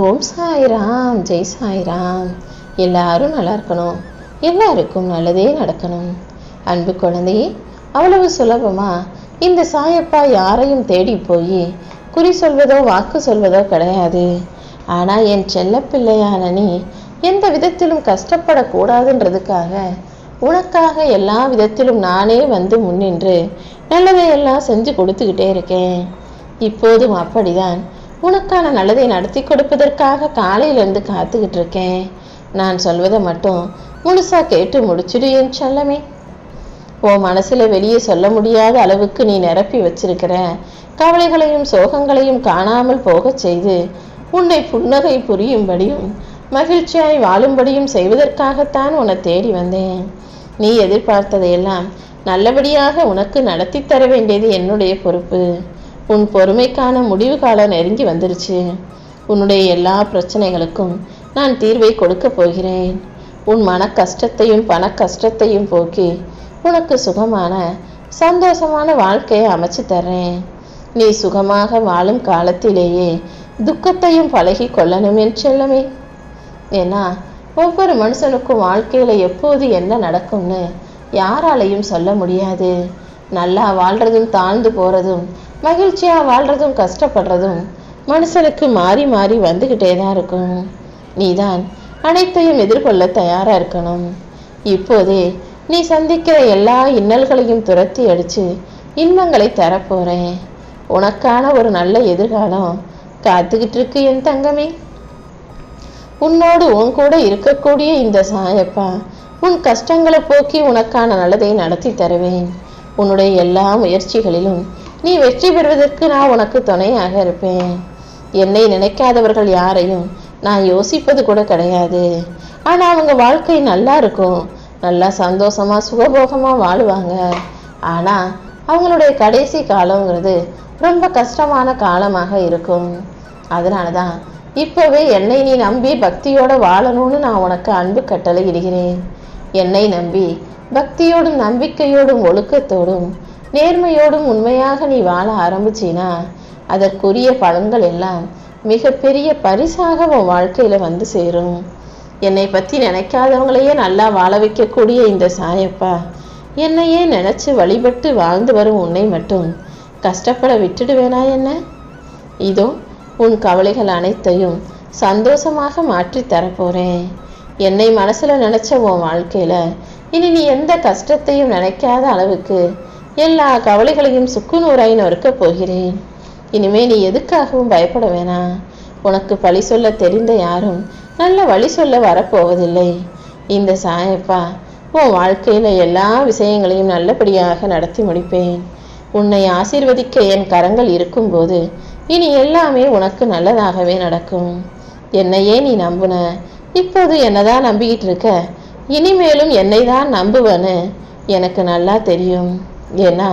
ஓம் சாய்ராம், ஜெய் சாய்ராம். எல்லாரும் நல்லா இருக்கணும், எல்லாருக்கும் நல்லதே நடக்கணும். அன்பு குழந்தையே, அவ்வளவு சுலபமா இந்த சாயப்பா யாரையும் தேடி போய் குறி சொல்வதோ வாக்கு சொல்வதோ கிடையாது. ஆனால் என் செல்ல பிள்ளையான நீ எந்த விதத்திலும் கஷ்டப்படக்கூடாதுன்றதுக்காக உனக்காக எல்லா விதத்திலும் நானே வந்து முன்னின்று நல்லதையெல்லாம் செஞ்சு கொடுத்துக்கிட்டே இருக்கேன். இப்போதும் அப்படிதான் உனக்கான நல்லதை நடத்தி கொடுப்பதற்காக காலையிலேருந்து காத்துக்கிட்டு இருக்கேன். நான் சொல்வதை மட்டும் முழுசா கேட்டு முடிச்சுடு என் செல்லமே. உன் மனசுல வெளியே சொல்ல முடியாத அளவுக்கு நீ நிரப்பி வச்சிருக்கிற கவலைகளையும் சோகங்களையும் காணாமல் போக செய்து உன்னை புன்னகை புரியும்படியும் மகிழ்ச்சியாய் வாழும்படியும் செய்வதற்காகத்தான் உன்னை தேடி வந்தேன். நீ எதிர்பார்த்ததையெல்லாம் நல்லபடியாக உனக்கு நடத்தி தர வேண்டியது என்னுடைய பொறுப்பு. உன் பொறுமைக்கான முடிவு காலம் நெருங்கி வந்துருச்சு. உன்னுடைய எல்லா பிரச்சனைகளுக்கும் நான் தீர்வை கொடுக்க போகிறேன். உன் மன கஷ்டத்தையும் பண கஷ்டத்தையும் போக்கி உனக்கு சுகமான சந்தோஷமான வாழ்க்கையை அமைச்சு தர்றேன். நீ சுகமாக வாழும் காலத்திலேயே துக்கத்தையும் பழகி கொள்ளணும் என் செல்லமே. ஏன்னா ஒவ்வொரு மனுஷனுக்கும் வாழ்க்கையில எப்போது என்ன நடக்கும்னு யாராலையும் சொல்ல முடியாது. நல்லா வாழ்றதும் தாழ்ந்து போறதும் மகிழ்ச்சியா வாழ்றதும் கஷ்டப்படுறதும் மனுஷனுக்கு மாறி மாறி வந்துகிட்டே தான் இருக்கும். நீதான் அனைத்தையும் எதிர்கொள்ள தயாரா இருக்கணும். இப்போதே நீ சந்திக்கிற எல்லா இன்னல்களையும் துரத்தி அடிச்சு இன்பங்களை தரப்போறேன். உனக்கான ஒரு நல்ல எதிர்காலம் காத்துக்கிட்டு இருக்கு என் தங்கமே. உன்னோடு உன் கூட இருக்கக்கூடிய இந்த சாயப்பா உன் கஷ்டங்களை போக்கி உனக்கான நல்லதை நடத்தி தருவேன். உன்னுடைய எல்லா முயற்சிகளிலும் நீ வெற்றி பெறுவதற்கு நான் உனக்கு துணையாக இருப்பேன். என்னை நினைக்காதவர்கள் யாரையும் நான் யோசிப்பது கூட கிடையாது. ஆனால் அவங்க வாழ்க்கை நல்லா இருக்கும், நல்லா சந்தோஷமா சுகபோகமா வாழுவாங்க. ஆனால் அவங்களுடைய கடைசி காலங்கிறது ரொம்ப கஷ்டமான காலமாக இருக்கும். அதனால தான் இப்போவே என்னை நீ நம்பி பக்தியோட வாழணும்னு நான் உனக்கு அன்பு கட்டளை இடுகிறேன். என்னை நம்பி பக்தியோடும் நம்பிக்கையோடும் ஒழுக்கத்தோடும் நேர்மையோடும் உண்மையாக நீ வாழ ஆரம்பிச்சினா அதற்குரிய பலன்கள் எல்லாம் மிகப்பெரிய பரிசாக உன் வாழ்க்கையில வந்து சேரும். என்னை பற்றி நினைக்காதவங்களையே நல்லா வாழ வைக்கக்கூடிய இந்த சாயப்பா என்னையே நினைச்சு வழிபட்டு வாழ்ந்து வரும் உன்னை மட்டும் கஷ்டப்பட விட்டுடுவேனா என்ன? இதோ உன் கவலைகள் அனைத்தையும் சந்தோஷமாக மாற்றி தரப்போறேன். என்னை மனசுல நினைச்ச உன் வாழ்க்கையில இனி நீ எந்த கஷ்டத்தையும் நினைக்காத அளவுக்கு எல்லா கவலைகளையும் சுக்குநூறாய் நொறுக்க போகிறேன். இனிமே நீ எதுக்காகவும் பயப்பட வேணாம். உனக்கு பழி சொல்ல தெரிந்த யாரும் நல்ல வழி சொல்ல வரப்போவதில்லை. இந்த சாயப்பா உன் வாழ்க்கையில எல்லா விஷயங்களையும் நல்லபடியாக நடத்தி முடிப்பேன். உன்னை ஆசீர்வதிக்க என் கரங்கள் இருக்கும்போது இனி எல்லாமே உனக்கு நல்லதாகவே நடக்கும். என்னையே நீ நம்புன, இப்போது என்னதான் நம்பிக்கிட்டு இருக்க, இனிமேலும் என்னை தான் நம்புவன்னு எனக்கு நல்லா தெரியும். ஏன்னா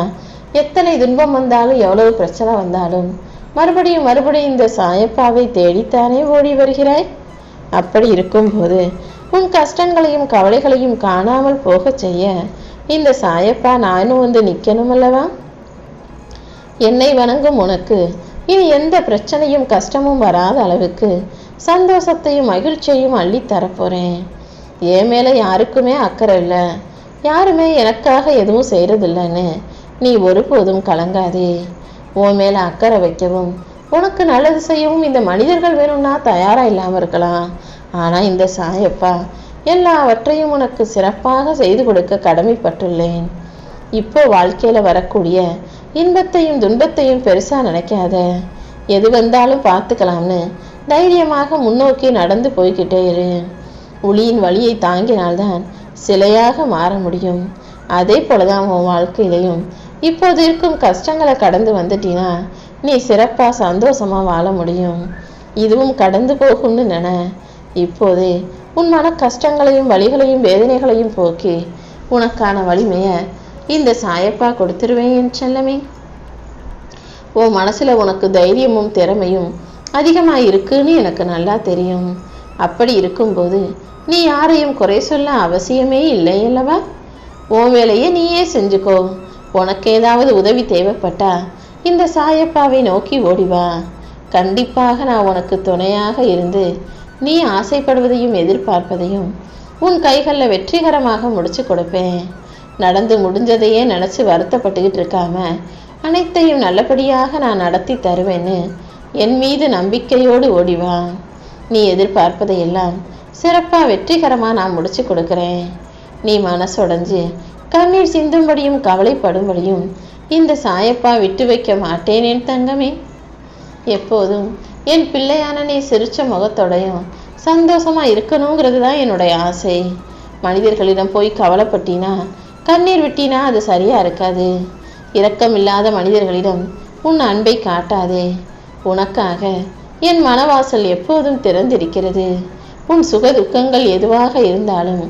எத்தனை துன்பம் வந்தாலும் எவ்வளவு பிரச்சனை வந்தாலும் மறுபடியும் மறுபடியும் இந்த சாயப்பாவை தேடித்தானே ஓடி வருகிறாய். அப்படி இருக்கும்போது உன் கஷ்டங்களையும் கவலைகளையும் காணாமல் போக செய்ய இந்த சாயப்பா நானும் வந்து நிற்கணும் அல்லவா? என்னை வணங்கும் உனக்கு இனி எந்த பிரச்சனையும் கஷ்டமும் வராத அளவுக்கு சந்தோஷத்தையும் மகிழ்ச்சியையும் அள்ளி தரப்போறேன். என் மேல யாருக்குமே அக்கறை இல்லை, யாருமே எனக்காக எதுவும் செய்யறதில்லைன்னு நீ ஒருபோதும் கலங்காதே. உன் மேல அக்கறை வைக்கவும் உனக்கு நல்லது செய்யவும் இந்த மனிதர்கள் வேணும்னா தயாரா இல்லாம இருக்கலாம். ஆனா இந்த சாயப்பா எல்லாவற்றையும் உனக்கு சிறப்பாக செய்து கொடுக்க கடமைப்பட்டுள்ளேன். இப்போ வாழ்க்கையில வரக்கூடிய இன்பத்தையும் துன்பத்தையும் பெருசா நினைக்காத. எது வந்தாலும் பார்த்துக்கலாம்னு தைரியமாக முன்னோக்கி நடந்து போய்கிட்டே இரு. ஒளியின் வழியை தாங்கினால்தான் சிலையாக மாற முடியும். அதே போலதான் உன் வாழ்க்கையிலையும் இப்போது இருக்கும் கஷ்டங்களை கடந்து வந்துட்டீனா நீ சிறப்பா சந்தோஷமா வாழ முடியும். இதுவும் கடந்து போகும்னு நினை. இப்போதே உன் மன கஷ்டங்களையும் வலிகளையும் வேதனைகளையும் போக்கி உனக்கான வலிமைய இந்த சாயப்பா கொடுத்துருவேன் என் செல்லமே. உன் மனசுல உனக்கு தைரியமும் திறமையும் அதிகமா இருக்குன்னு எனக்கு நல்லா தெரியும். அப்படி இருக்கும்போது நீ யாரையும் குறை சொல்ல அவசியமே இல்லை அல்லவா? உன் வேலையை நீயே செஞ்சுக்கோ. உனக்கு ஏதாவது உதவி தேவைப்பட்டா இந்த சாயப்பாவை நோக்கி ஓடிவா. கண்டிப்பாக நான் உனக்கு துணையாக இருந்து நீ ஆசைப்படுவதையும் எதிர்பார்ப்பதையும் உன் கைகளில் வெற்றிகரமாக முடிச்சு கொடுப்பேன். நடந்து முடிஞ்சதையே நினச்சி வருத்தப்பட்டுக்கிட்டு இருக்காம அனைத்தையும் நல்லபடியாக நான் நடத்தி தருவேன்னு என் மீது நம்பிக்கையோடு ஓடிவா. நீ எதிர்பார்ப்பதையெல்லாம் சிறப்பாக வெற்றிகரமாக நான் முடிச்சு கொடுக்குறேன். நீ மனசுடைஞ்சு கண்ணீர் சிந்தும்படியும் கவலைப்படும்படியும் இந்த சாயப்பா விட்டு வைக்க மாட்டேன் என் தங்கமே. எப்போதும் என் பிள்ளையான நீ சிரிச்ச முகத்தோடையும் சந்தோஷமா இருக்கணுங்கிறது தான் என்னுடைய ஆசை. மனிதர்களிடம் போய் கவலைப்பட்டினா கண்ணீர் விட்டினா அது சரியா இருக்காது. இரக்கமில்லாத மனிதர்களிடம் உன் அன்பை காட்டாதே. உனக்காக என் மனவாசல் எப்போதும் திறந்திருக்கிறது. உன் சுக துக்கங்கள் எதுவாக இருந்தாலும்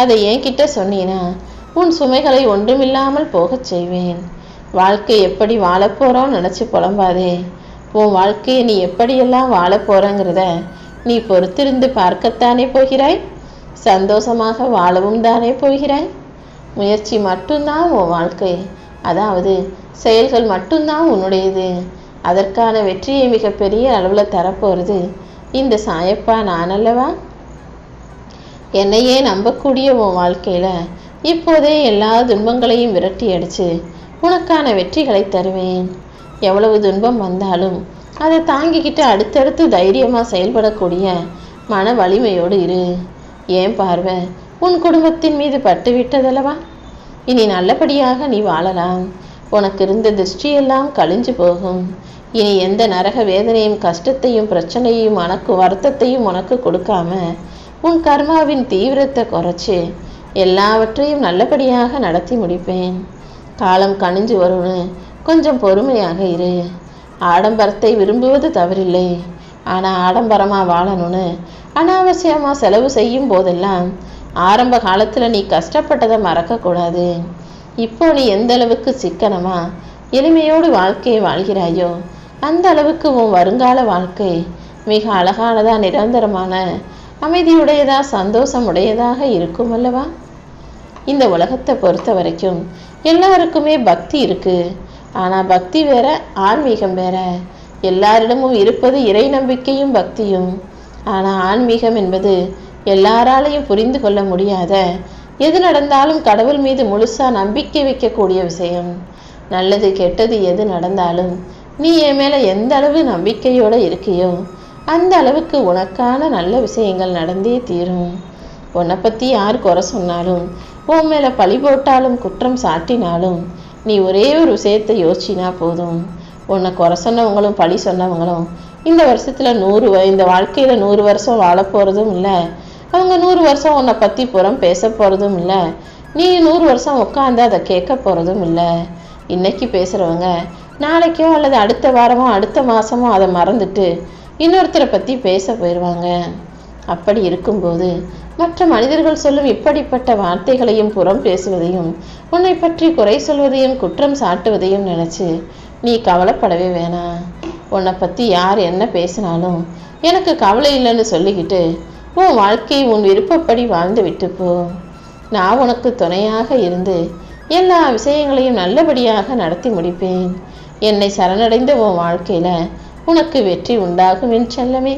அதை என்கிட்ட சொன்னீனா உன் சுமைகளை ஒன்றுமில்லாமல் போகச் செய்வேன். வாழ்க்கை எப்படி வாழப்போறோன்னு நினச்சி புலம்பாதே. உன் வாழ்க்கையை நீ எப்படியெல்லாம் வாழ போறங்கிறத நீ பொறுத்திருந்து பார்க்கத்தானே போகிறாய். சந்தோஷமாக வாழவும் தானே போகிறாய். முயற்சி மட்டும்தான் உன் வாழ்க்கை, அதாவது செயல்கள் மட்டும்தான் உன்னுடையது. அதற்கான வெற்றியை மிகப்பெரிய அளவில் தரப்போகிறது இந்த சாயப்பா நான் அல்லவா. என்னையே நம்பக்கூடிய உன் வாழ்க்கையில இப்போதே எல்லா துன்பங்களையும் விரட்டி அடிச்சு உனக்கான வெற்றிகளை தருவேன். எவ்வளவு துன்பம் வந்தாலும் அதை தாங்கிக்கிட்டு அடுத்தடுத்து தைரியமாக செயல்படக்கூடிய மன வலிமையோடு இரு. ஏன் பார்வை உன் குடும்பத்தின் மீது பட்டு விட்டதல்லவா. இனி நல்லபடியாக நீ வாழலாம். உனக்கு இருந்த திருஷ்டியெல்லாம் கழிஞ்சு போகும். இனி எந்த நரக வேதனையும் கஷ்டத்தையும் பிரச்சனையும் உனக்கு வருத்தத்தையும் உனக்கு கொடுக்காம உன் கர்மாவின் தீவிரத்தை குறைச்சி எல்லாவற்றையும் நல்லபடியாக நடத்தி முடிப்பேன். காலம் கணிஞ்சு வரும்னு கொஞ்சம் பொறுமையாக இரு. ஆடம்பரத்தை விரும்புவது தவறில்லை, ஆனால் ஆடம்பரமாக வாழணும்னு அனாவசியமாக செலவு செய்யும் போதெல்லாம் ஆரம்ப காலத்தில் நீ கஷ்டப்பட்டதை மறக்கக்கூடாது. இப்போ நீ எந்த அளவுக்கு சிக்கனமா எளிமையோடு வாழ்க்கையை வாழ்கிறாயோ அந்த அளவுக்கு உன் வருங்கால வாழ்க்கை மிக அழகானதா, நிரந்தரமான, அமைதியுடையதா, சந்தோஷம் உடையதாக இருக்கும் அல்லவா. இந்த உலகத்தை பொறுத்த வரைக்கும் எல்லாருக்குமே பக்தி இருக்கு. ஆனால் பக்தி வேற, ஆன்மீகம் வேற. எல்லாரிடமும் இருப்பது இறை நம்பிக்கையும் பக்தியும். ஆனால் ஆன்மீகம் என்பது எல்லாராலையும் புரிந்து கொள்ள முடியாத, எது நடந்தாலும் கடவுள் மீது முழுசா நம்பிக்கை வைக்கக்கூடிய விஷயம். நல்லது கெட்டது எது நடந்தாலும் நீ என் மேல எந்த அளவு நம்பிக்கையோட இருக்கியோ அந்த அளவுக்கு உனக்கான நல்ல விஷயங்கள் நடந்தே தீரும். உன்னை பத்தி யார் குறை சொன்னாலும், உன் மேல பழி போட்டாலும், குற்றம் சாட்டினாலும் நீ ஒரே ஒரு விஷயத்தை யோசிச்சினா போதும். உன்னை குறை சொன்னவங்களும் பழி சொன்னவங்களும் இந்த வருஷத்துல இந்த வாழ்க்கையில 100 வருஷம் வாழ போறதும் இல்லை. அவங்க 100 வருஷம் உன்னை பத்தி புறம் பேச போறதும் இல்லை. நீ 100 வருஷம் உட்காந்து அதை கேட்க போறதும் இல்லை. இன்னைக்கு பேசுறவங்க நாளைக்கோ அல்லது அடுத்த வாரமோ அடுத்த மாசமோ அதை மறந்துட்டு இன்னொருத்தரை பத்தி பேச போயிடுவாங்க. அப்படி இருக்கும்போது மற்ற மனிதர்கள் சொல்லும் இப்படிப்பட்ட வார்த்தைகளையும் புறம் பேசுவதையும் உன்னை பற்றி குறை சொல்வதையும் குற்றம் சாட்டுவதையும் நினைச்சு நீ கவலைப்படவே வேணாம். உன்னை பத்தி யார் என்ன பேசினாலும் எனக்கு கவலை இல்லைன்னு சொல்லிக்கிட்டு உன் வாழ்க்கையை உன் விருப்பப்படி வாழ்ந்து விட்டுப்போ. நான் உனக்கு துணையாக இருந்து எல்லா விஷயங்களையும் நல்லபடியாக நடத்தி முடிப்பேன். என்னை சரணடைந்த உன் வாழ்க்கையில உனக்கு வெற்றி உண்டாகும் என் செல்லமே.